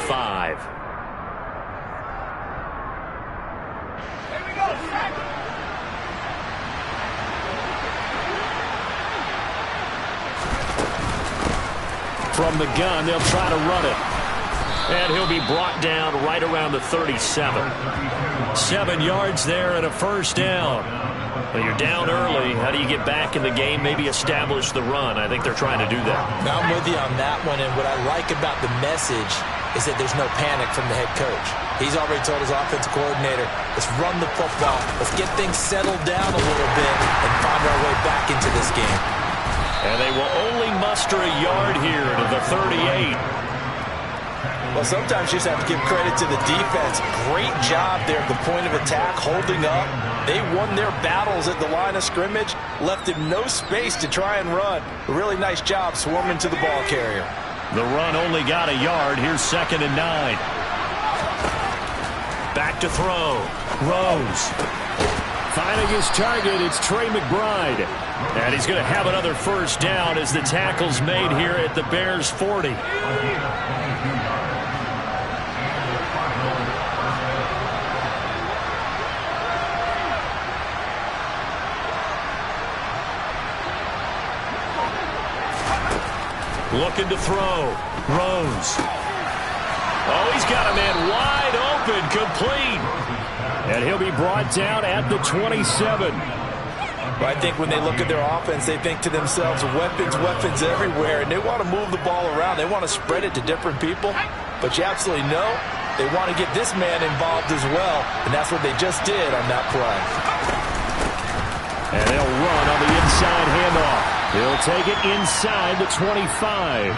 5. From the gun, they'll try to run it. And he'll be brought down right around the 37. 7 yards there and a first down. But you're down early. How do you get back in the game, maybe establish the run? I think they're trying to do that. I'm with you on that one, and what I like about the message is that there's no panic from the head coach. He's already told his offensive coordinator, let's run the football, let's get things settled down a little bit and find our way back into this game. And they will only muster a yard here to the 38. Well, sometimes you just have to give credit to the defense. Great job there at the point of attack, holding up. They won their battles at the line of scrimmage, left him no space to try and run. A really nice job swarming to the ball carrier. The run only got a yard. Here's 2nd and 9. Back to throw. Rose. Finding his target, it's Trey McBride. And he's going to have another first down as the tackle's made here at the Bears' 40. Looking to throw. Rose. Oh, he's got a man wide open, complete. And he'll be brought down at the 27. I think when they look at their offense, they think to themselves, weapons, weapons everywhere, and they want to move the ball around. They want to spread it to different people, but you absolutely know they want to get this man involved as well, and that's what they just did on that play. And they'll run on the inside handoff. He'll take it inside the 25.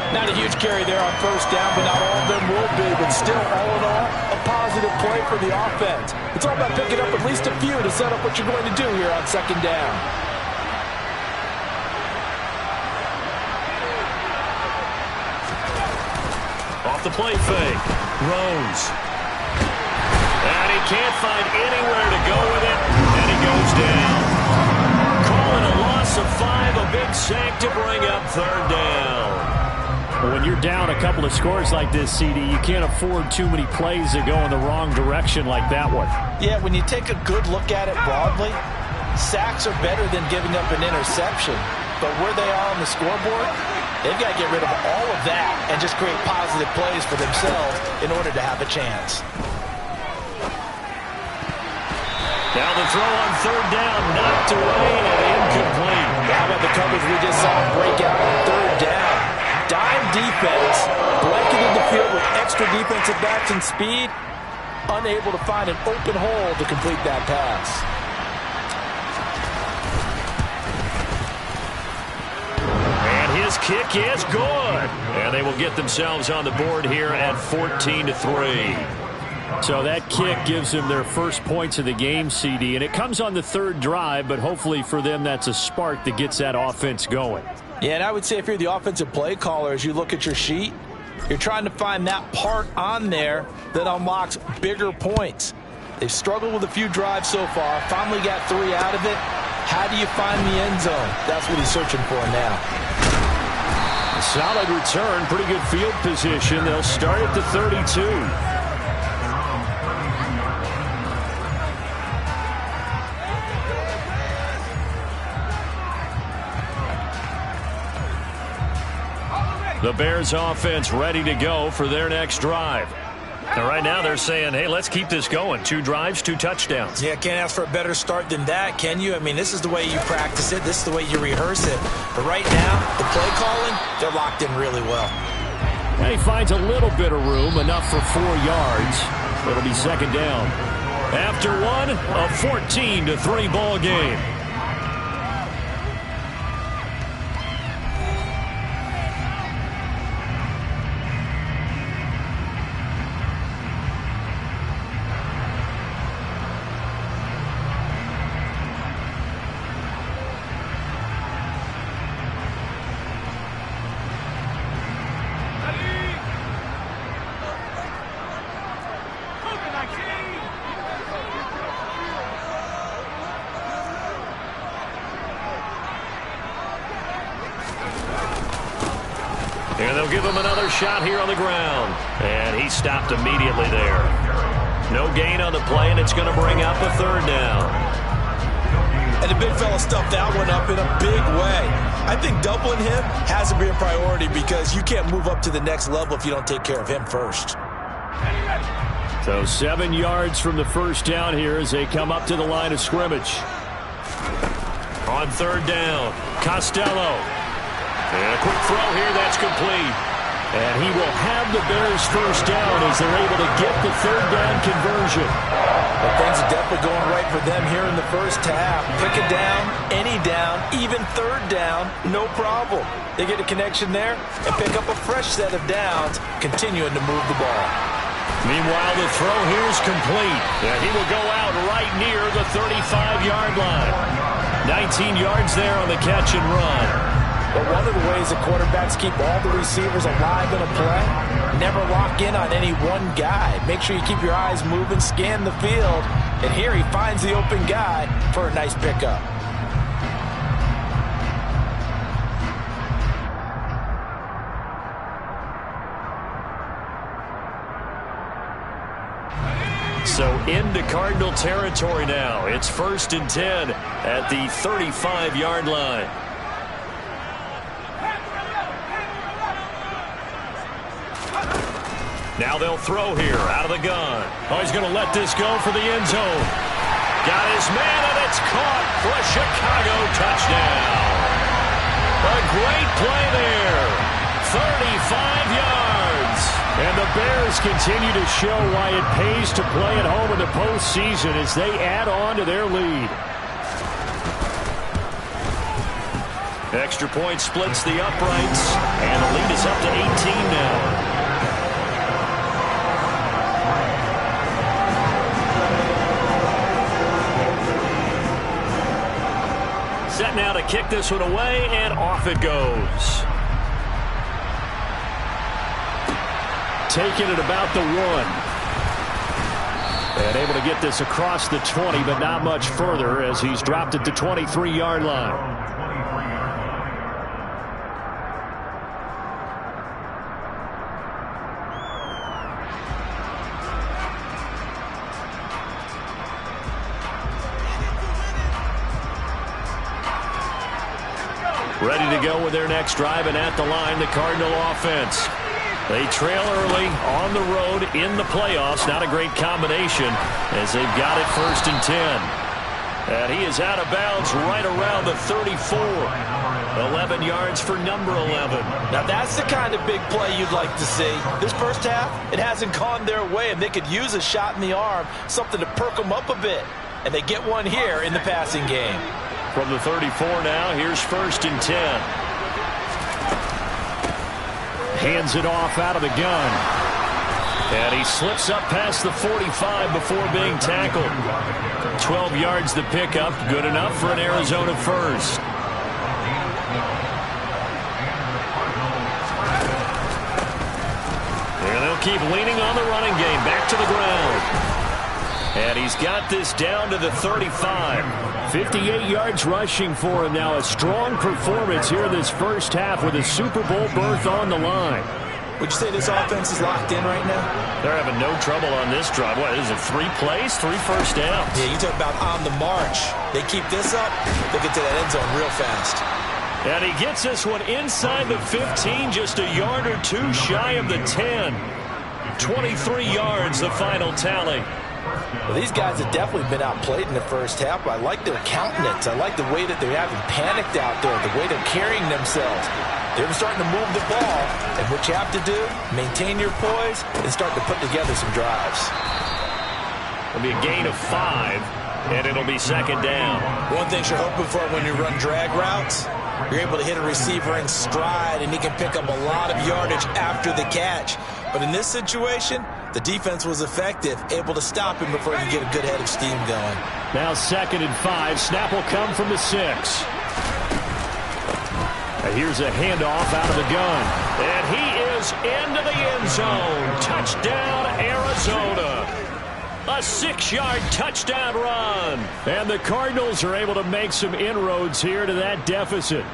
Not a huge carry there on first down, but not all of them will be. But still, all in all, a positive play for the offense. It's all about picking up at least a few to set up what you're going to do here on 2nd down. Off the play fake. Rose. And he can't find anywhere to go with it, and he goes down. Calling a loss of 5, a big sack to bring up 3rd down. When you're down a couple of scores like this, CD, you can't afford too many plays that go in the wrong direction like that one. Yeah, when you take a good look at it broadly, sacks are better than giving up an interception. But where they are on the scoreboard, they've got to get rid of all of that and just create positive plays for themselves in order to have a chance. Now the throw on 3rd down, knocked away and incomplete. How about the coverage we just saw break out on 3rd down? Dime defense, blanketed the field with extra defensive backs and speed, unable to find an open hole to complete that pass. And his kick is good. And they will get themselves on the board here at 14-3. So that kick gives them their first points of the game, CD, and it comes on the 3rd drive, but hopefully for them that's a spark that gets that offense going. Yeah, and I would say if you're the offensive play caller, as you look at your sheet, you're trying to find that part on there that unlocks bigger points. They've struggled with a few drives so far, finally got 3 out of it. How do you find the end zone? That's what he's searching for now. A solid return, pretty good field position. They'll start at the 32. The Bears offense ready to go for their next drive. And right now they're saying, hey, let's keep this going. 2 drives, 2 touchdowns. Yeah, can't ask for a better start than that, can you? I mean, this is the way you practice it. This is the way you rehearse it. But right now, the play calling, they're locked in really well. And he finds a little bit of room, enough for 4 yards. It'll be 2nd down. After one, a 14-3 ball game. And they'll give him another shot here on the ground. he's stopped immediately there. No gain on the play, and it's going to bring up a third down. And the big fella stuffed that one up in a big way. I think doubling him has to be a priority because you can't move up to the next level if you don't take care of him first. So 7 yards from the first down here as they come up to the line of scrimmage. On third down, Costello. And a quick throw here, that's complete. And he will have the Bears first down as they're able to get the third down conversion. Well, things are definitely going right for them here in the first half. Pick it down, any down, even third down, no problem. They get a connection there and pick up a fresh set of downs, continuing to move the ball. Meanwhile, the throw here is complete. And he will go out right near the 35-yard line. 19 yards there on the catch and run. But one of the ways the quarterbacks keep all the receivers alive in a play, never lock in on any one guy. Make sure you keep your eyes moving, scan the field, and here he finds the open guy for a nice pickup. So into Cardinal territory now. It's 1st and 10 at the 35-yard line. Now they'll throw here out of the gun. Oh, he's going to let this go for the end zone. Got his man, and it's caught for a Chicago touchdown. A great play there. 35 yards. And the Bears continue to show why it pays to play at home in the postseason as they add on to their lead. Extra point splits the uprights, and the lead is up to 18 now. Set now to kick this one away, and off it goes. Taking it about the 1. And able to get this across the 20, but not much further as he's dropped it to 23-yard line. Ready to go with their next drive, and at the line, the Cardinal offense. They trail early on the road in the playoffs. Not a great combination as they've got it 1st and 10. And he is out of bounds right around the 34. 11 yards for number 11. Now that's the kind of big play you'd like to see. This first half, it hasn't gone their way, and they could use a shot in the arm, something to perk them up a bit. And they get one here in the passing game. From the 34 now, here's 1st and 10. Hands it off out of the gun. And he slips up past the 45 before being tackled. 12 yards the pickup, good enough for an Arizona first. And they'll keep leaning on the running game, back to the ground. And he's got this down to the 35. 58 yards rushing for him now. A strong performance here this first half with a Super Bowl berth on the line. Would you say this offense is locked in right now? They're having no trouble on this drive. What, is it 3 plays, 3 first downs? Yeah, you talk about on the march. They keep this up, they'll get to that end zone real fast. And he gets this one inside the 15, just a yard or 2 shy of the 10. 23 yards, the final tally. Well, these guys have definitely been outplayed in the first half. I like their countenance. I like the way that they haven't panicked out there, the way they're carrying themselves. They're starting to move the ball, and what you have to do, maintain your poise and start to put together some drives. It'll be a gain of 5, and it'll be 2nd down. One thing you're hoping for when you run drag routes, you're able to hit a receiver in stride, and he can pick up a lot of yardage after the catch. But in this situation, the defense was effective, able to stop him before he could get a good head of steam going. Now 2nd and 5. Snap will come from the 6. And here's a handoff out of the gun. And he is into the end zone. Touchdown, Arizona. A 6-yard touchdown run. And the Cardinals are able to make some inroads here to that deficit.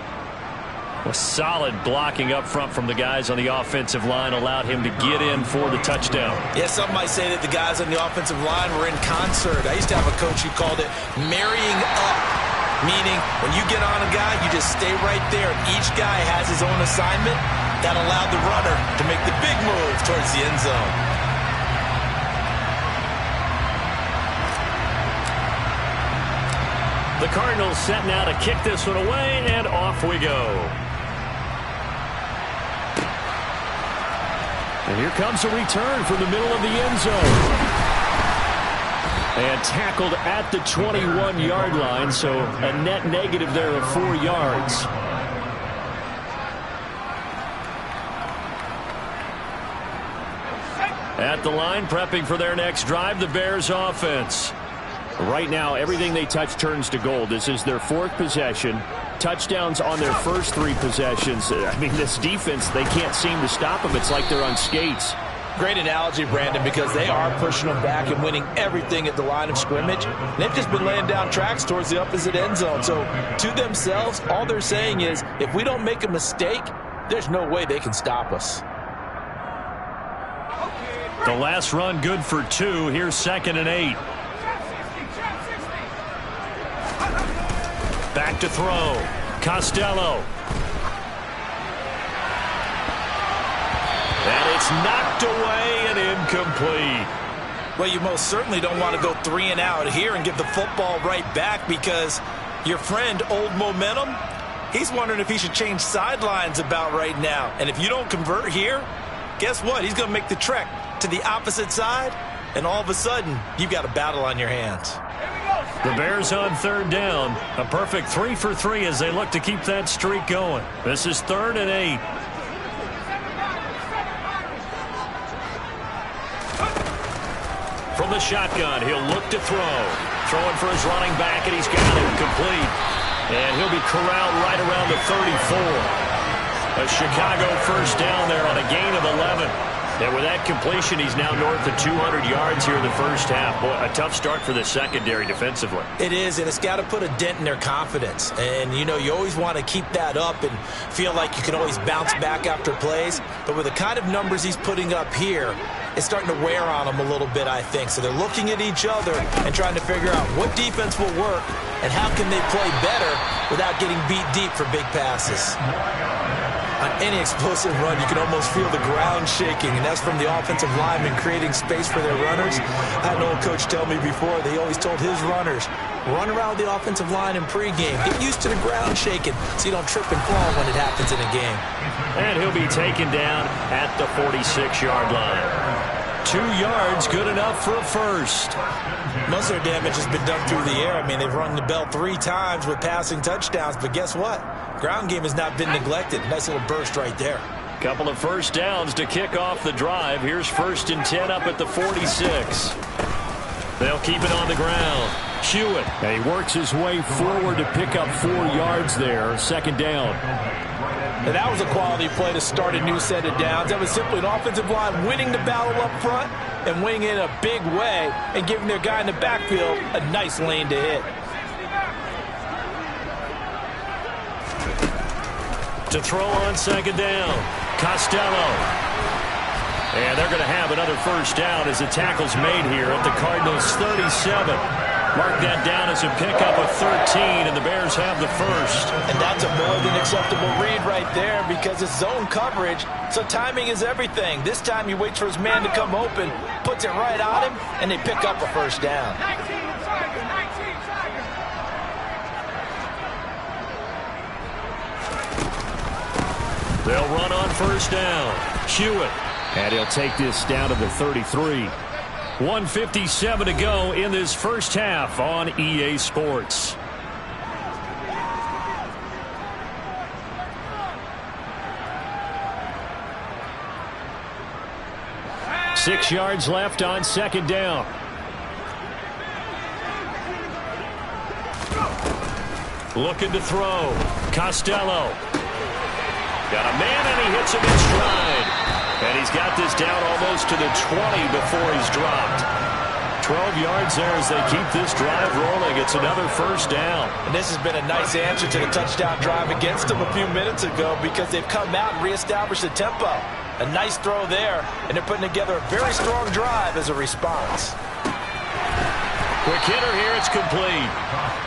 Well, solid blocking up front from the guys on the offensive line allowed him to get in for the touchdown. Yeah, some might say that the guys on the offensive line were in concert. I used to have a coach who called it marrying up, meaning when you get on a guy, you just stay right there. Each guy has his own assignment. That allowed the runner to make the big move towards the end zone. The Cardinals set now to kick this one away, and off we go. And here comes a return from the middle of the end zone. And tackled at the 21-yard line, so a net negative there of 4 yards. At the line, prepping for their next drive, the Bears offense. Right now, everything they touch turns to gold. This is their 4th possession. Touchdowns on their first 3 possessions. I mean, this defense, they can't seem to stop them. It's like they're on skates. Great analogy, Brandon, because they are pushing them back and winning everything at the line of scrimmage. They've just been laying down tracks towards the opposite end zone. So to themselves, all they're saying is, if we don't make a mistake, there's no way they can stop us. The last run good for 2. Here's 2nd and 8. Back to throw. Costello. And it's knocked away and incomplete. Well, you most certainly don't want to go 3 and out here and give the football right back, because your friend, Old Momentum, he's wondering if he should change sidelines about right now. And if you don't convert here, guess what? He's going to make the trek to the opposite side, and all of a sudden, you've got a battle on your hands. The Bears on 3rd down. A perfect 3 for 3 as they look to keep that streak going. This is 3rd and 8. From the shotgun, he'll look to throw. Throwing for his running back, and he's got it complete. And he'll be corralled right around the 34. A Chicago first down there on a gain of 11. And with that completion, he's now north of 200 yards here in the first half. Boy, a tough start for the secondary defensively. It is, and it's got to put a dent in their confidence. And, you know, you always want to keep that up and feel like you can always bounce back after plays. But with the kind of numbers he's putting up here, it's starting to wear on them a little bit, I think. So they're looking at each other and trying to figure out what defense will work and how can they play better without getting beat deep for big passes. On any explosive run, you can almost feel the ground shaking, and that's from the offensive linemen creating space for their runners. I had an old coach tell me before, they always told his runners, run around the offensive line in pregame. Get used to the ground shaking so you don't trip and fall when it happens in a game. And he'll be taken down at the 46-yard line. 2 yards, good enough for a first. Most of their damage has been done through the air. I mean, they've rung the bell 3 times with passing touchdowns, but guess what? Ground game has not been neglected. Nice little burst right there. Couple of first downs to kick off the drive. Here's 1st and 10 up at the 46. They'll keep it on the ground. Hewitt. And he works his way forward to pick up 4 yards there. 2nd down. And that was a quality play to start a new set of downs. That was simply an offensive line winning the battle up front and winning it in a big way and giving their guy in the backfield a nice lane to hit. To throw on 2nd down. Costello. And they're going to have another first down as the tackle's made here at the Cardinals' 37. Mark that down as a pickup of 13, and the Bears have the first. And that's a more than acceptable read right there because it's zone coverage, so timing is everything. This time he waits for his man to come open, puts it right on him, and they pick up a first down. They'll run on first down. Hewitt. And he'll take this down to the 33. 1:57 to go in this first half on EA Sports. Six yards left on 2nd down. Looking to throw. Costello. Got a man, and he hits him in stride. And he's got this down almost to the 20 before he's dropped. 12 yards there as they keep this drive rolling. It's another first down. And this has been a nice answer to the touchdown drive against them a few minutes ago because they've come out and reestablished the tempo. A nice throw there, and they're putting together a very strong drive as a response. Quick hitter here, it's complete.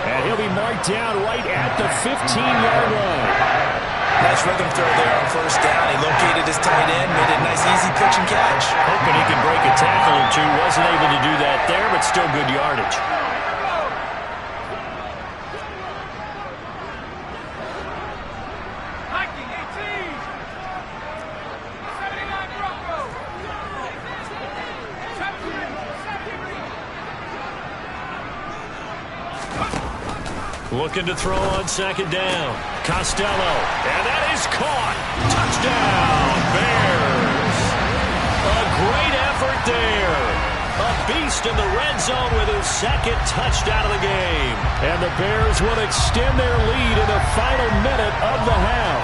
And he'll be marked down right at the 15-yard line. Nice rhythm throw there on first down. He located his tight end, made it a nice easy pitch and catch. Hoping he can break a tackle or two. Wasn't able to do that there, but still good yardage. Looking to throw on second down. Costello, and that is caught. Touchdown, Bears. A great effort there. A beast in the red zone with his second touchdown of the game. And the Bears will extend their lead in the final minute of the half.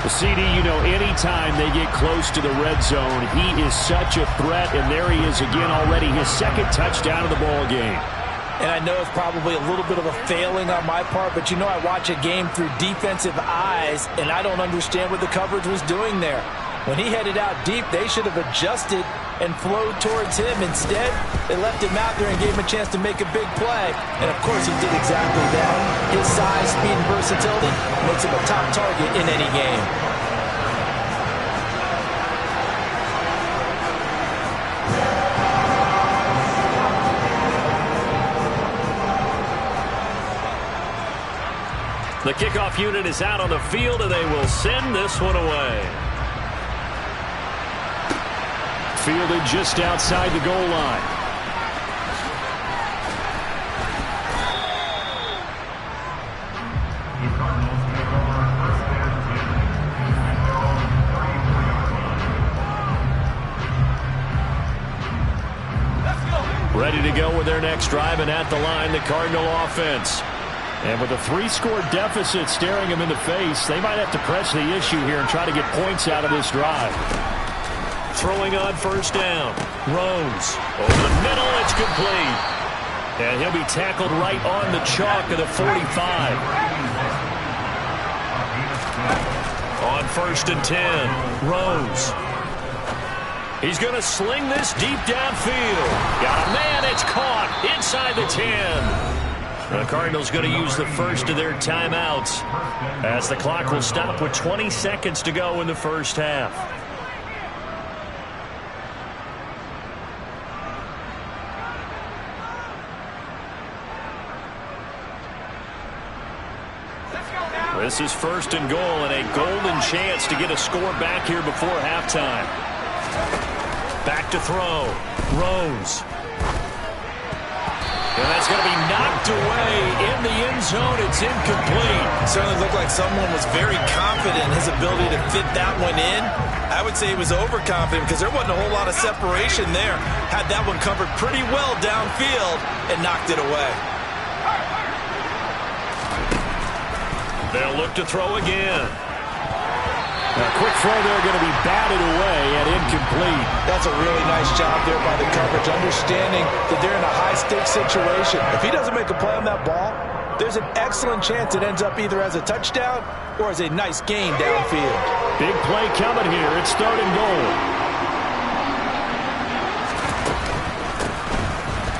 The CD, you know, anytime they get close to the red zone, he is such a threat, and there he is again already, his second touchdown of the ball game. And I know it's probably a little bit of a failing on my part, but you know I watch a game through defensive eyes, and I don't understand what the coverage was doing there. When he headed out deep, they should have adjusted and flowed towards him. Instead, they left him out there and gave him a chance to make a big play. And, of course, he did exactly that. His size, speed, and versatility makes him a top target in any game. The kickoff unit is out on the field, and they will send this one away. Fielded just outside the goal line. Ready to go with their next drive, and at the line, the Cardinal offense. And with a 3-score deficit staring them in the face, they might have to press the issue here and try to get points out of this drive. Throwing on first down. Rose. Over the middle, it's complete. And he'll be tackled right on the chalk of the 45. On first and 10, Rose. He's going to sling this deep downfield. Got a man, it's caught inside the 10. The Cardinals going to use the first of their timeouts as the clock will stop with 20 seconds to go in the first half. This is first and goal and a golden chance to get a score back here before halftime. Back to throw. Rose. And that's going to be knocked away in the end zone. It's incomplete. It certainly looked like someone was very confident in his ability to fit that one in. I would say he was overconfident because there wasn't a whole lot of separation there. Had that one covered pretty well downfield and knocked it away. They'll look to throw again. A quick throw there going to be batted away and incomplete. That's a really nice job there by the coverage, understanding that they're in a high-stakes situation. If he doesn't make a play on that ball, there's an excellent chance it ends up either as a touchdown or as a nice gain downfield. Big play coming here. It's third and goal.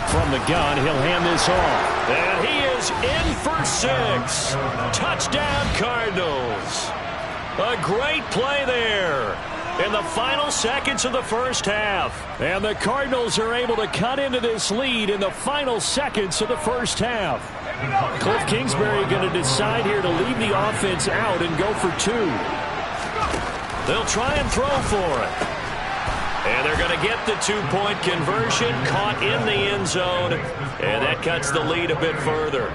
From the gun, he'll hand this off. And he is in for 6. Touchdown, Cardinals. A great play there in the final seconds of the first half. And the Cardinals are able to cut into this lead in the final seconds of the first half. Cliff Kingsbury going to decide here to leave the offense out and go for 2. They'll try and throw for it. And they're going to get the 2-point conversion, caught in the end zone, and that cuts the lead a bit further.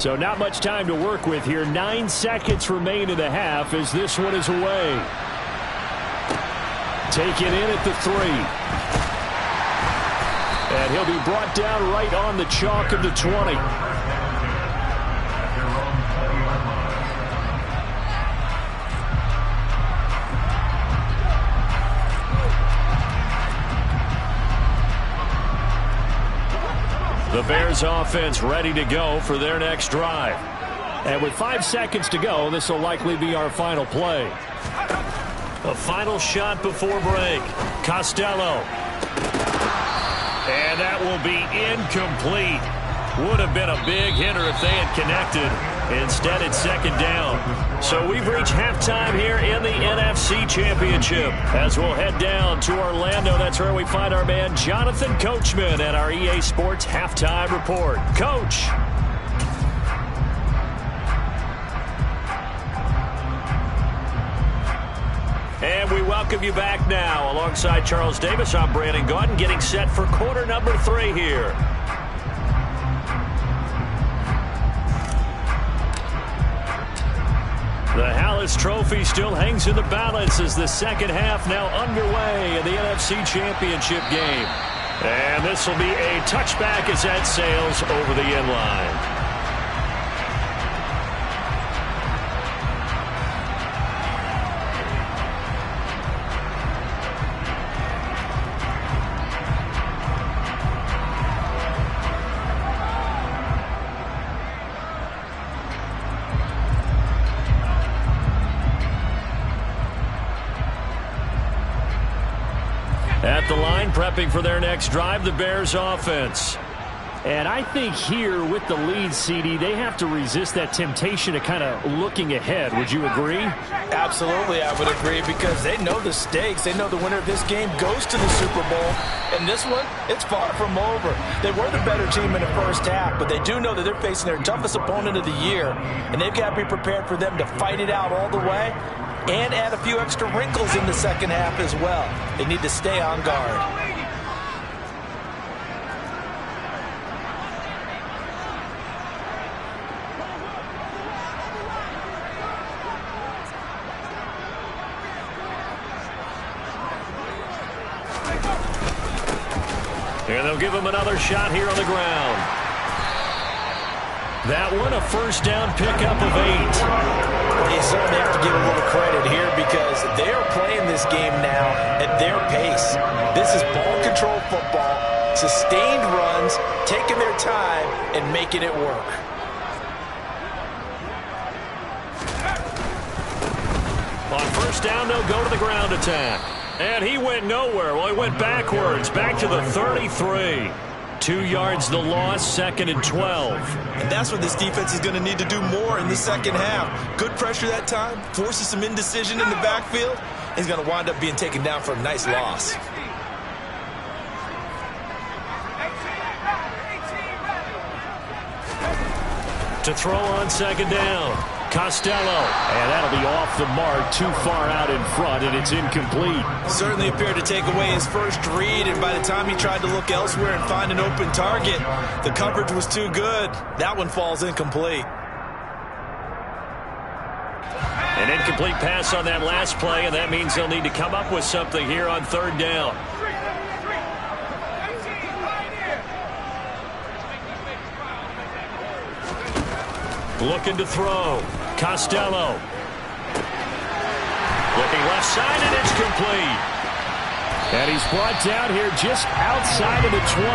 So not much time to work with here. 9 seconds remain in the half as this one is away. Take it in at the 3. And he'll be brought down right on the chalk of the 20. The Bears offense ready to go for their next drive. And with 5 seconds to go, this will likely be our final play. A final shot before break. Costello. And that will be incomplete. Would have been a big hitter if they had connected. Instead, it's second down. So we've reached halftime here in the NFC Championship. As we'll head down to Orlando, that's where we find our man Jonathan Coachman at our EA Sports Halftime Report. Coach. And we welcome you back now. Alongside Charles Davis, I'm Brandon Gaudin, getting set for quarter number 3 here. The Hallis Trophy still hangs in the balance as the second half now underway in the NFC Championship game. And this will be a touchback as that sails over the end line. At the line, prepping for their next drive, the Bears offense. And I think here with the lead, CD, they have to resist that temptation to kind of looking ahead. Would you agree? Absolutely, I would agree, because they know the stakes. They know the winner of this game goes to the Super Bowl. And this one, it's far from over. They were the better team in the first half, but they do know that they're facing their toughest opponent of the year. And they've got to be prepared for them to fight it out all the way and add a few extra wrinkles in the second half as well. They need to stay on guard. And they'll give him another shot here on the ground. That one, a first down pickup of 8. They certainly have to give a little credit here because they are playing this game now at their pace. This is ball control football, sustained runs, taking their time and making it work. On first down, they'll go to the ground attack. And he went nowhere. Well, he went backwards, back to the 33. 2 yards the loss, 2nd and 12. And that's what this defense is going to need to do more in the second half. Good pressure that time, forces some indecision in the backfield. He's going to wind up being taken down for a nice loss. To throw on second down. Costello, and that'll be off the mark, too far out in front, and it's incomplete. Certainly appeared to take away his first read, and by the time he tried to look elsewhere and find an open target, the coverage was too good. That one falls incomplete. An incomplete pass on that last play, and that means they'll need to come up with something here on third down. Looking to throw. Costello. Looking left side, and it's complete. And he's brought down here just outside of the 20.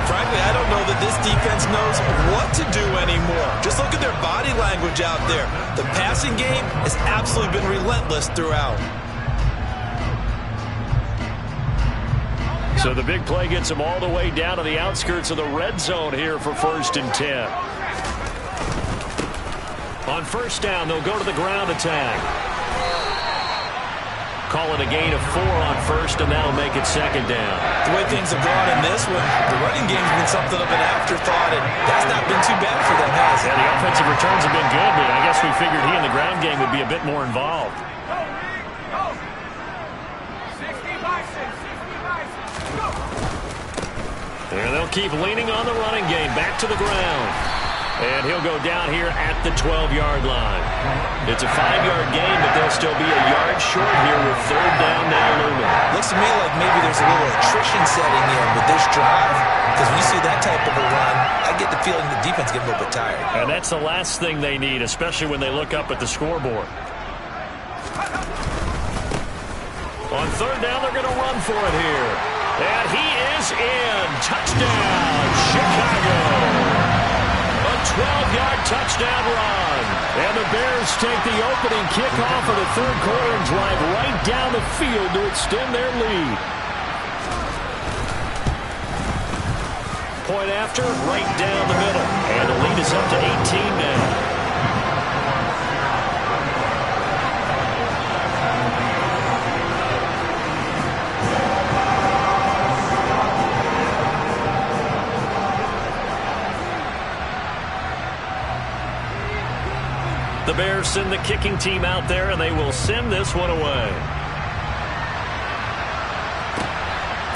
Frankly, I don't know that this defense knows what to do anymore. Just look at their body language out there. The passing game has absolutely been relentless throughout. So the big play gets them all the way down to the outskirts of the red zone here for 1st and 10. On first down, they'll go to the ground attack. Call it a gain of 4 on first, and that'll make it second down. The way things have gone in this one, the running game's been something of an afterthought, and that's not been too bad for them, has it? Yeah, the offensive returns have been good, but I guess we figured he in the ground game would be a bit more involved. And they'll keep leaning on the running game, back to the ground. And he'll go down here at the 12-yard line. It's a 5-yard gain, but they'll still be a yard short here with third down now looming. Looks to me like maybe there's a little attrition setting in with this drive, because when you see that type of a run, I get the feeling the defense gets a little bit tired. And that's the last thing they need, especially when they look up at the scoreboard. On third down, they're going to run for it here. And he is in. Touchdown, Chicago. A 12-yard touchdown run. And the Bears take the opening kickoff of the third quarter and drive right down the field to extend their lead. Point after, right down the middle. And the lead is up to 18 now. The Bears send the kicking team out there, and they will send this one away.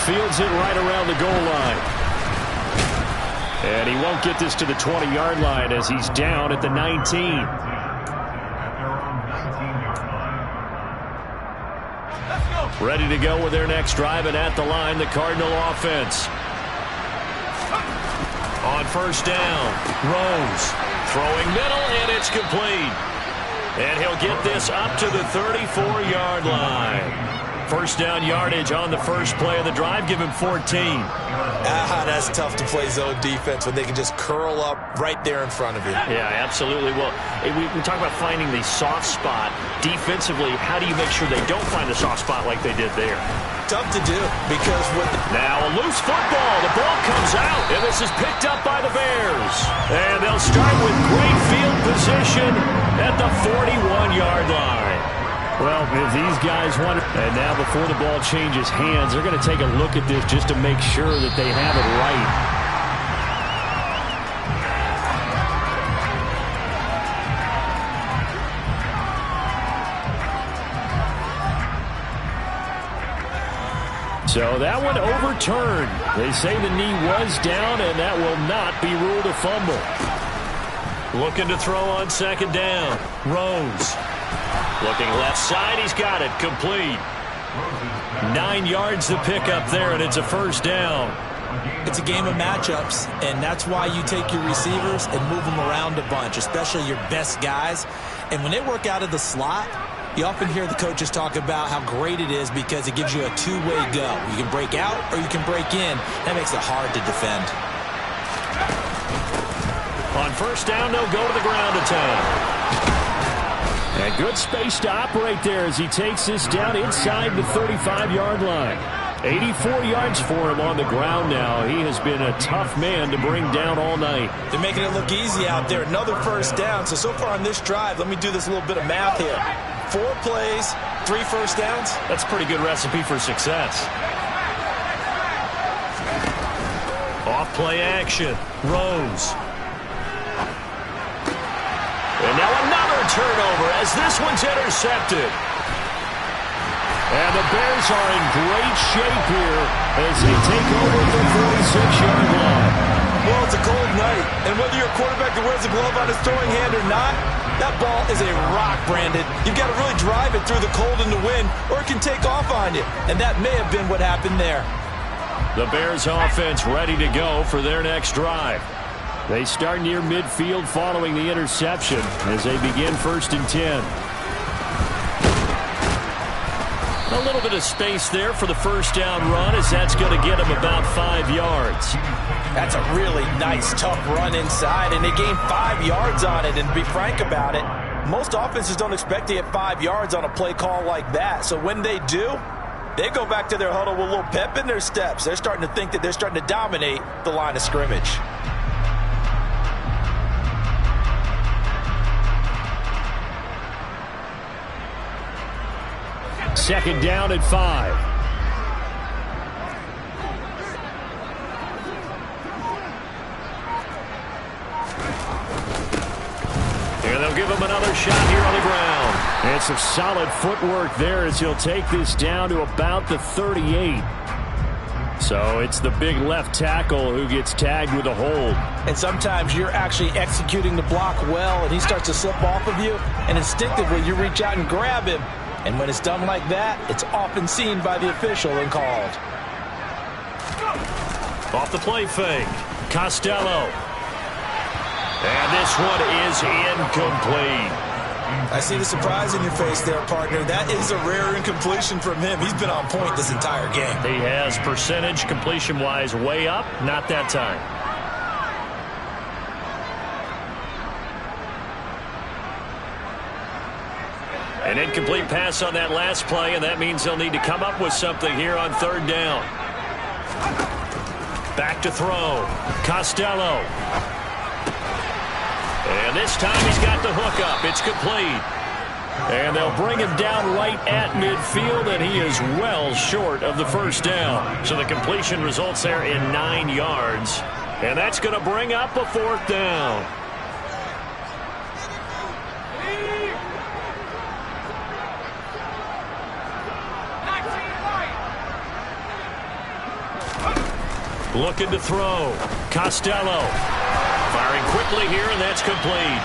Fields it right around the goal line. And he won't get this to the 20-yard line as he's down at the 19. Ready to go with their next drive, and at the line, the Cardinal offense. On first down, Rose. Throwing middle, and it's complete. And he'll get this up to the 34-yard line. First down yardage on the first play of the drive. Give him 14. That's tough to play zone defense when they can just curl up right there in front of you. Yeah, absolutely. Well, we talk about finding the soft spot. Defensively, how do you make sure they don't find the soft spot like they did there? Tough to do because with now a loose football. The ball comes out, and this is picked up by the Bears. And they'll start with great field position at the 41-yard line. Well, if these guys want it, and now before the ball changes hands, they're going to take a look at this just to make sure that they have it right. So that one overturned. They say the knee was down, and that will not be ruled a fumble. Looking to throw on second down. Rose. Looking left side. He's got it. Complete. 9 yards to pick up there, and it's a first down. It's a game of matchups, and that's why you take your receivers and move them around a bunch, especially your best guys. And when they work out of the slot, you often hear the coaches talk about how great it is because it gives you a two-way go. You can break out or you can break in. That makes it hard to defend. On first down, they'll go to the ground attack. And good space to operate there as he takes this down inside the 35-yard line. 84 yards for him on the ground now. He has been a tough man to bring down all night. They're making it look easy out there. Another first down. So far on this drive, let me do this little bit of math here. 4 plays, 3 first downs. That's a pretty good recipe for success. Off play action. Rose. And now another turnover as this one's intercepted. And the Bears are in great shape here as they take over the 46-yard line. Well, it's a cold night, and whether you're a quarterback that wears a glove on his throwing hand or not, that ball is a rock, Brandon. You've got to really drive it through the cold and the wind, or it can take off on you. And that may have been what happened there. The Bears offense ready to go for their next drive. They start near midfield following the interception as they begin 1st and 10. A little bit of space there for the first down run as that's going to get them about 5 yards. That's a really nice, tough run inside, and they gain 5 yards on it. And to be frank about it, most offenses don't expect to get 5 yards on a play call like that. So when they do, they go back to their huddle with a little pep in their steps. They're starting to think that they're starting to dominate the line of scrimmage. Second down at 5. And they'll give him another shot here on the ground. And some solid footwork there as he'll take this down to about the 38. So it's the big left tackle who gets tagged with a hold. And sometimes you're actually executing the block well, and he starts to slip off of you, and instinctively you reach out and grab him. And when it's done like that, it's often seen by the official and called. Off the play fake. Costello. And this one is incomplete. I see the surprise in your face there, partner. That is a rare incompletion from him. He's been on point this entire game. He has percentage completion-wise way up. Not that time. An incomplete pass on that last play, and that means they'll need to come up with something here on third down. Back to throw. Costello. And this time he's got the hook up. It's complete. And they'll bring him down right at midfield, and he is well short of the first down. So the completion results there in 9 yards. And that's going to bring up a fourth down. Looking to throw. Costello. Firing quickly here, and that's complete.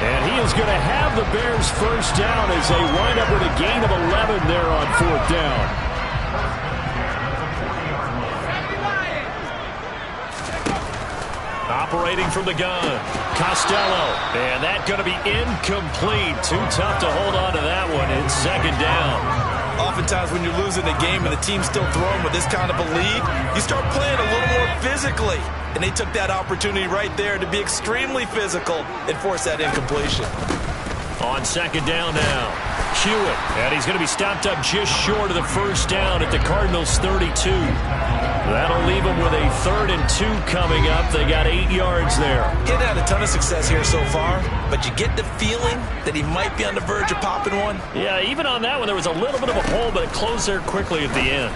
And he is going to have the Bears first down as they wind up with a gain of 11 there on fourth down. Operating from the gun. Costello. And that's going to be incomplete. Too tough to hold on to that one. It's second down. Oftentimes when you're losing a game and the team's still throwing with this kind of a lead, you start playing a little more physically. And they took that opportunity right there to be extremely physical and force that incompletion. On second down now, Hewitt. And he's going to be stopped up just short of the first down at the Cardinals' 32. That'll leave them with a 3rd and 2 coming up. They got 8 yards there. He's had a ton of success here so far, but you get the feeling that he might be on the verge of popping one. Yeah, even on that one, there was a little bit of a hole, but it closed there quickly at the end.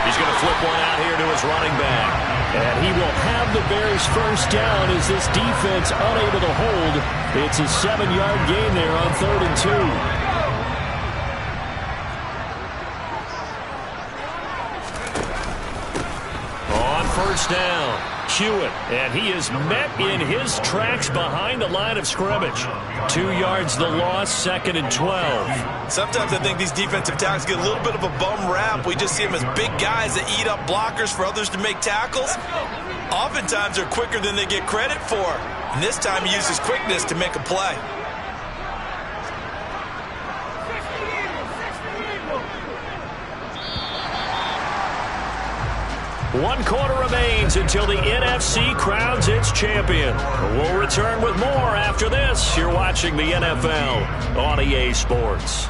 He's going to flip one out here to his running back. And he will have the Bears first down as this defense unable to hold. It's a 7-yard gain there on 3rd and 2. First down, Hewitt, and he is met in his tracks behind the line of scrimmage. 2 yards the loss, 2nd and 12. Sometimes I think these defensive tackles get a little bit of a bum rap. We just see them as big guys that eat up blockers for others to make tackles. Oftentimes they're quicker than they get credit for. And this time he uses quickness to make a play. One quarter remains until the NFC crowns its champion. We'll return with more after this. You're watching the NFL on EA Sports.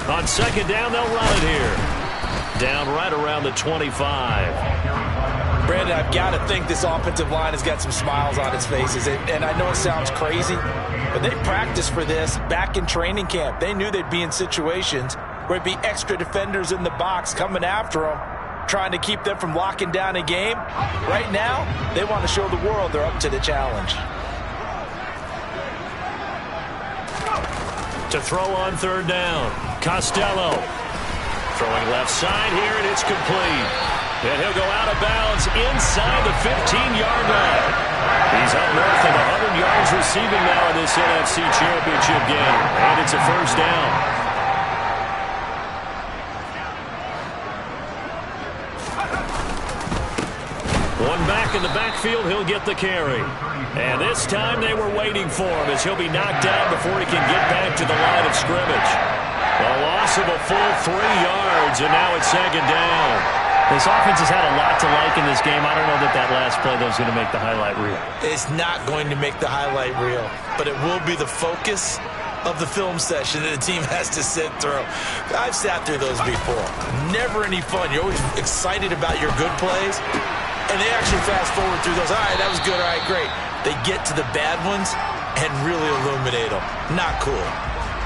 On second down, they'll run it here. Down right around the 25. Brandon, I've got to think this offensive line has got some smiles on its faces. And I know it sounds crazy, but they practiced for this back in training camp. They knew they'd be in situations where there'd be extra defenders in the box coming after them, trying to keep them from locking down a game. Right now, they want to show the world they're up to the challenge. To throw on third down, Costello. Throwing left side here, and it's complete. And he'll go out of bounds inside the 15-yard line. He's up north of 100 yards receiving now in this NFC Championship game. And it's a first down. One back in the backfield, he'll get the carry. And this time they were waiting for him as he'll be knocked down before he can get back to the line of scrimmage. A loss of a full 3 yards, and now it's second down. This offense has had a lot to like in this game. I don't know that that last play, though, is going to make the highlight reel. It's not going to make the highlight reel, but it will be the focus of the film session that the team has to sit through. I've sat through those before. Never any fun. You're always excited about your good plays, and they actually fast forward through those. All right, that was good. All right, great. They get to the bad ones and really illuminate them. Not cool.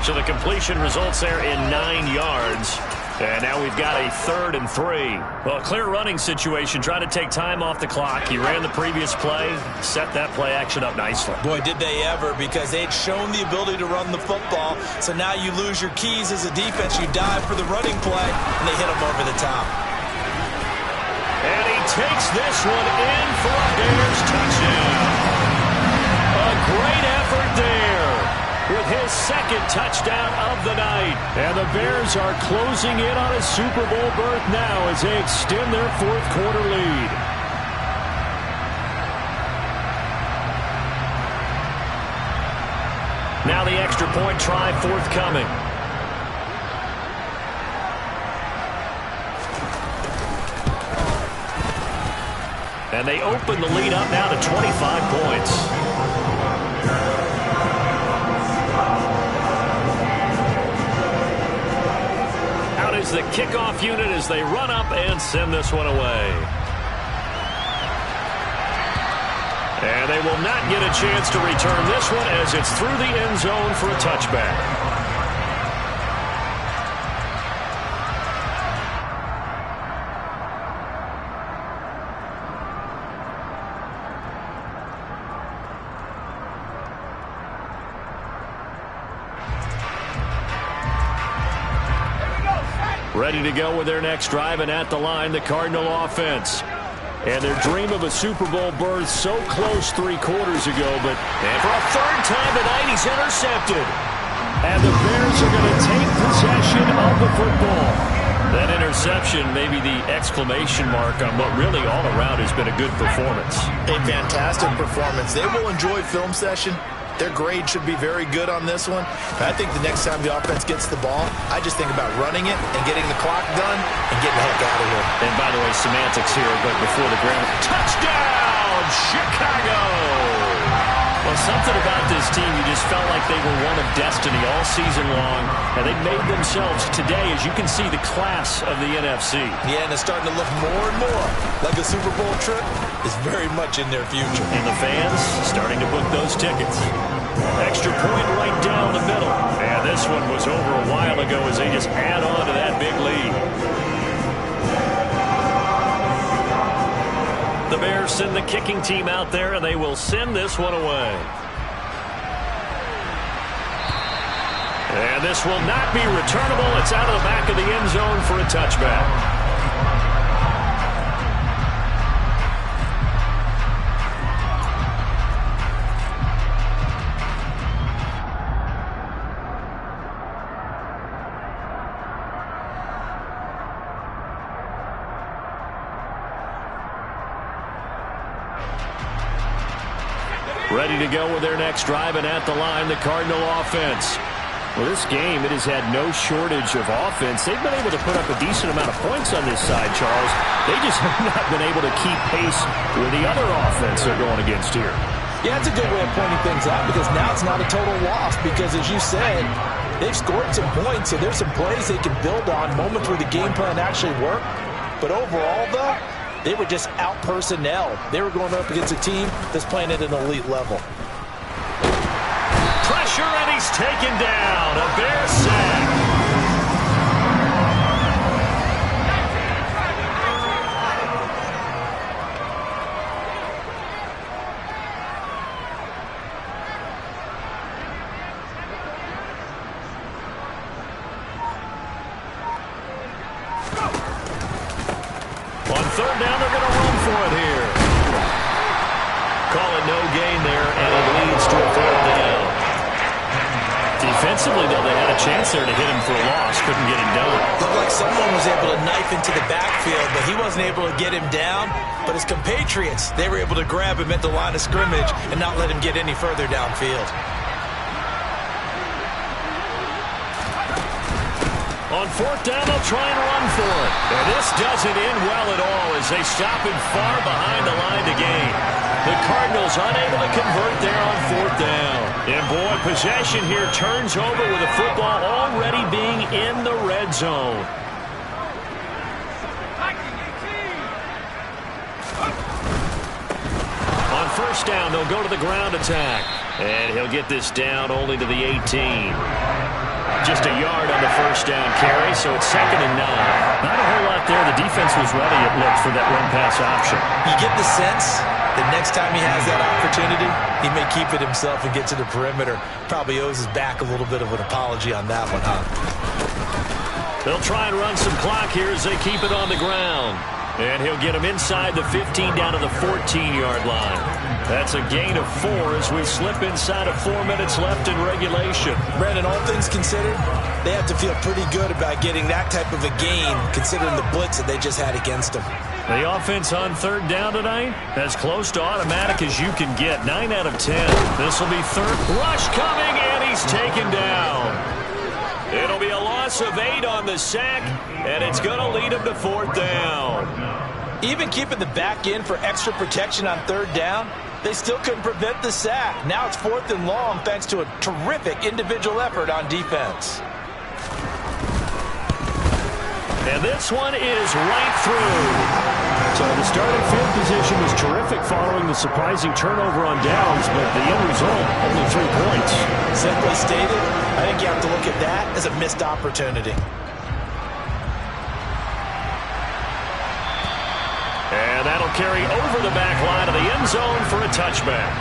So the completion results there in 9 yards. And now we've got a 3rd and 3. Well, a clear running situation, trying to take time off the clock. He ran the previous play, set that play action up nicely. Boy, did they ever, because they'd shown the ability to run the football. So now you lose your keys as a defense. You dive for the running play, and they hit him over the top. And he takes this one in for a Bears touchdown. A great effort there with his 2nd touchdown of the night. And the Bears are closing in on a Super Bowl berth now as they extend their 4th quarter lead. Now the extra point try forthcoming. And they open the lead up now to 25 points. Is the kickoff unit as they run up and send this one away. And they will not get a chance to return this one as it's through the end zone for a touchback. Ready to go with their next drive, and at the line, the Cardinal offense. And their dream of a Super Bowl berth so close 3 quarters ago, but and for a 3rd time tonight, he's intercepted. And the Bears are going to take possession of the football. That interception may be the exclamation mark on what really all around has been a good performance. A fantastic performance. They will enjoy film session. Their grade should be very good on this one. I think the next time the offense gets the ball, I just think about running it and getting the clock done and getting the heck out of here. And by the way, semantics here, but before the ground. Touchdown, Chicago! Well, something about this team, you just felt like they were one of destiny all season long, and they made themselves today, as you can see, the class of the NFC. Yeah, and it's starting to look more and more like a Super Bowl trip is very much in their future. And the fans starting to book those tickets. Extra point right down the middle. And this one was over a while ago as they just add on to that big lead. The Bears send the kicking team out there, and they will send this one away. And this will not be returnable. It's out of the back of the end zone for a touchback. Ready to go with their next drive, and at the line, the Cardinal offense. Well, this game, it has had no shortage of offense. They've been able to put up a decent amount of points on this side, Charles. They just have not been able to keep pace with the other offense they're going against here. Yeah, it's a good way of pointing things out because now it's not a total loss because, as you said, they've scored some points, so there's some plays they can build on, moments where the game plan actually worked. But overall, though, they were just out personnel. They were going up against a team that's playing at an elite level. Pressure, and he's taken down. A Bear sack. On 3rd down, they're going to run for it here. Call it no gain there, and it leads to a 3rd down. Defensively, though, they had a chance there to hit him for a loss. Couldn't get him done. Looked like someone was able to knife into the backfield, but he wasn't able to get him down. But his compatriots, they were able to grab him at the line of scrimmage and not let him get any further downfield. On 4th down, they'll try and run for it. And this doesn't end well at all as they stop him far behind the line to gain. The Cardinals unable to convert there on 4th down. And boy, possession here turns over with the football already being in the red zone. On 1st down, they'll go to the ground attack. And he'll get this down only to the 18. just a yard on the first down carry, so it's 2nd and 9. Not a whole lot there. The defense was ready, it looked, for that run-pass option. You get the sense that next time he has that opportunity, he may keep it himself and get to the perimeter. Probably owes his back a little bit of an apology on that one, huh? They'll try and run some clock here as they keep it on the ground. And he'll get him inside the 15 down to the 14-yard line. That's a gain of 4 as we slip inside of 4 minutes left in regulation. Brandon, all things considered, they have to feel pretty good about getting that type of a gain considering the blitz that they just had against them. The offense on 3rd down tonight, as close to automatic as you can get. 9 out of 10. This will be 3rd. Rush coming, and he's taken down. It'll be a loss of 8 on the sack, and it's going to lead him to 4th down. Even keeping the back in for extra protection on 3rd down, they still couldn't prevent the sack. Now it's 4th and long thanks to a terrific individual effort on defense. And this one is right through. So the starting field position was terrific following the surprising turnover on downs, but the end result, only 3 points. Simply stated, I think you have to look at that as a missed opportunity. And that'll carry over the back line of the end zone for a touchback.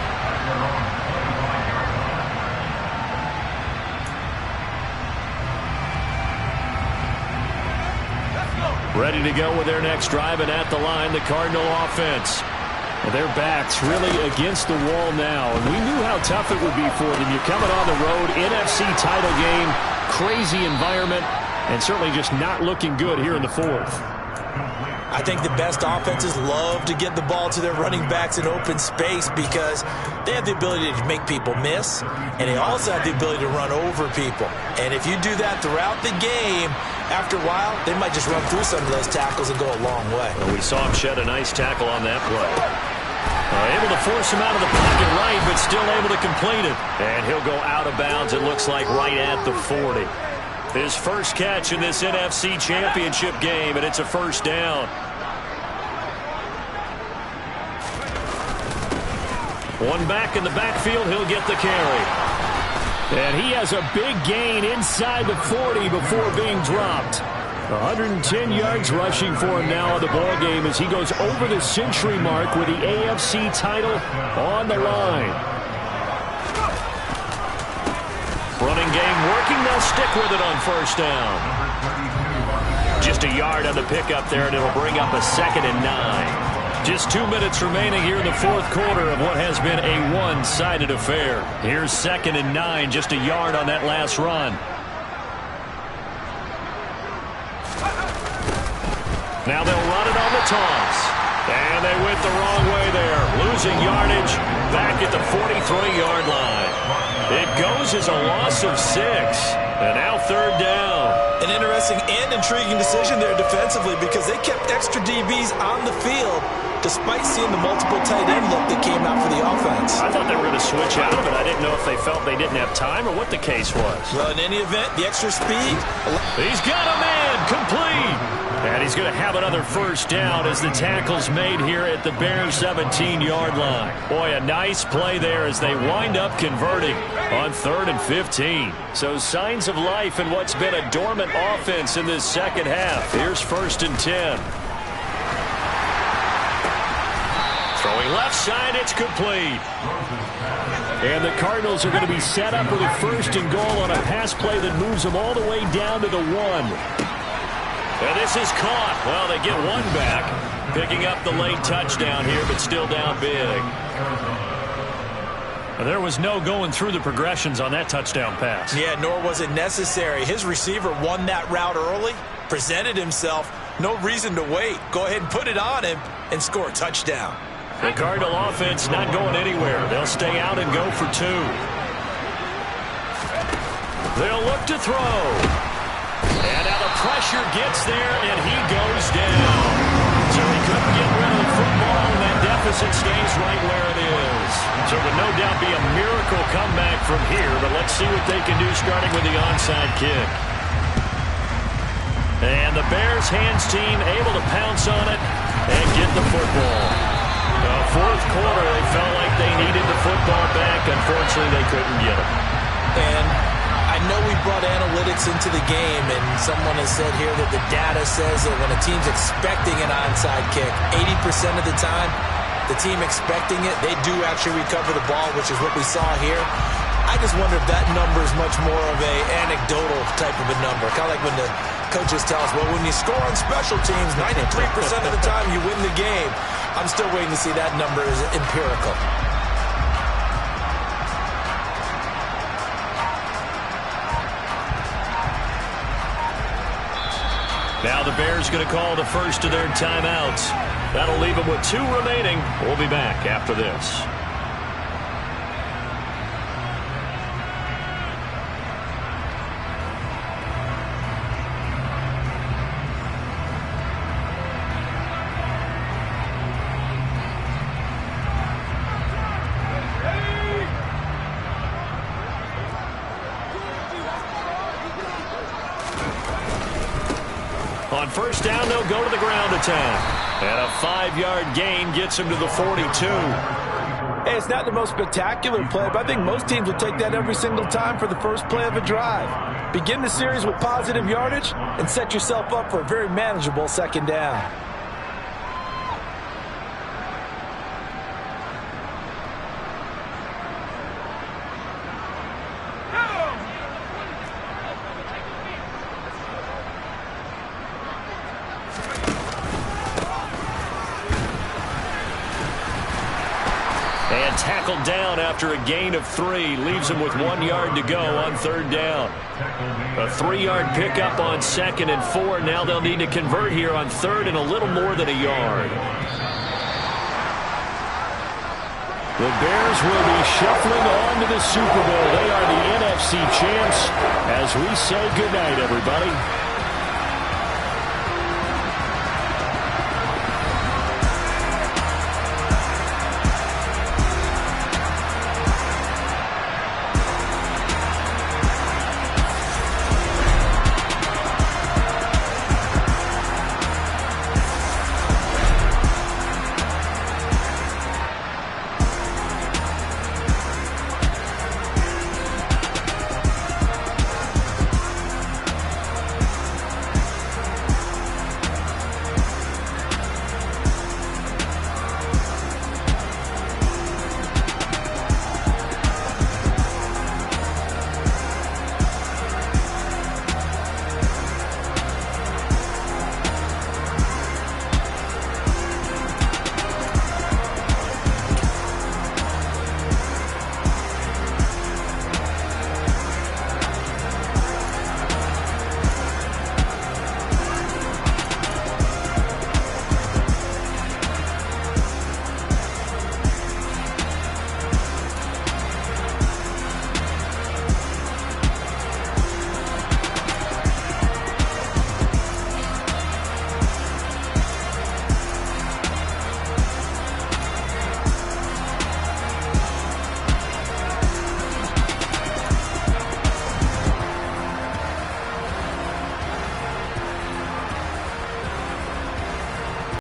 Ready to go with their next drive, and at the line, the Cardinal offense. And their backs really against the wall now, and we knew how tough it would be for them. You're coming on the road, NFC title game, crazy environment, and certainly just not looking good here in the 4th. I think the best offenses love to get the ball to their running backs in open space because they have the ability to make people miss, and they also have the ability to run over people. And if you do that throughout the game, after a while, they might just run through some of those tackles and go a long way. Well, we saw him shed a nice tackle on that play. Able to force him out of the pocket right, but still able to complete it. And he'll go out of bounds, it looks like, right at the 40. His first catch in this NFC Championship game, and it's a 1st down. One back in the backfield, he'll get the carry. And he has a big gain inside the 40 before being dropped. 110 yards rushing for him now in the ball game as he goes over the century mark with the AFC title on the line. Running game working. They'll stick with it on 1st down. Just a yard on the pickup there, and it'll bring up a 2nd and 9. Just 2 minutes remaining here in the 4th quarter of what has been a one-sided affair. Here's 2nd and 9, just a yard on that last run. Now they'll run it on the toss. And they went the wrong way there. Losing yardage back at the 43-yard line. It goes as a loss of 6. And now 3rd down. An interesting and intriguing decision there defensively because they kept extra DBs on the field despite seeing the multiple tight end look that came out for the offense. I thought they were going to switch out of it. I didn't know if they felt they didn't have time or what the case was. Well, in any event, the extra speed. He's got a man complete. And he's going to have another 1st down as the tackle's made here at the Bears' 17-yard line. Boy, a nice play there as they wind up converting on 3rd and 15. So signs of life in what's been a dormant offense in this second half. Here's 1st and 10. Throwing left side, it's complete. And the Cardinals are going to be set up with a 1st and goal on a pass play that moves them all the way down to the 1. And this is caught. Well, they get one back, picking up the late touchdown here, but still down big. And there was no going through the progressions on that touchdown pass. Yeah, nor was it necessary. His receiver won that route early, presented himself. No reason to wait. Go ahead and put it on him and score a touchdown. The Cardinal offense not going anywhere. They'll stay out and go for 2. They'll look to throw. And now the pressure gets there, and he goes down. So he couldn't get rid of the football, and that deficit stays right where it is. So it would no doubt be a miracle comeback from here, but let's see what they can do starting with the onside kick. And the Bears hands team able to pounce on it and get the football. 4th quarter, they felt like they needed the football back. Unfortunately, they couldn't get it. And I know we brought analytics into the game, and someone has said here that the data says that when a team's expecting an onside kick, 80% of the time, the team expecting it, they do actually recover the ball, which is what we saw here. I just wonder if that number is much more of a anecdotal type of a number. Kind of like when the coaches tell us, well, when you score on special teams, 93% of the time you win the game. I'm still waiting to see that number is empirical. Now the Bears going to call the first of their timeouts. That'll leave them with 2 remaining. We'll be back after this. On first down, they'll go to the ground attack. And a 5-yard gain gets him to the 42. Hey, it's not the most spectacular play, but I think most teams will take that every single time for the first play of a drive. Begin the series with positive yardage and set yourself up for a very manageable second down. And tackled down after a gain of 3. Leaves him with 1 yard to go on third down. A 3-yard pickup on 2nd and 4. Now they'll need to convert here on 3rd and a little more than a yard. The Bears will be shuffling on to the Super Bowl. They are the NFC champs as we say goodnight, everybody.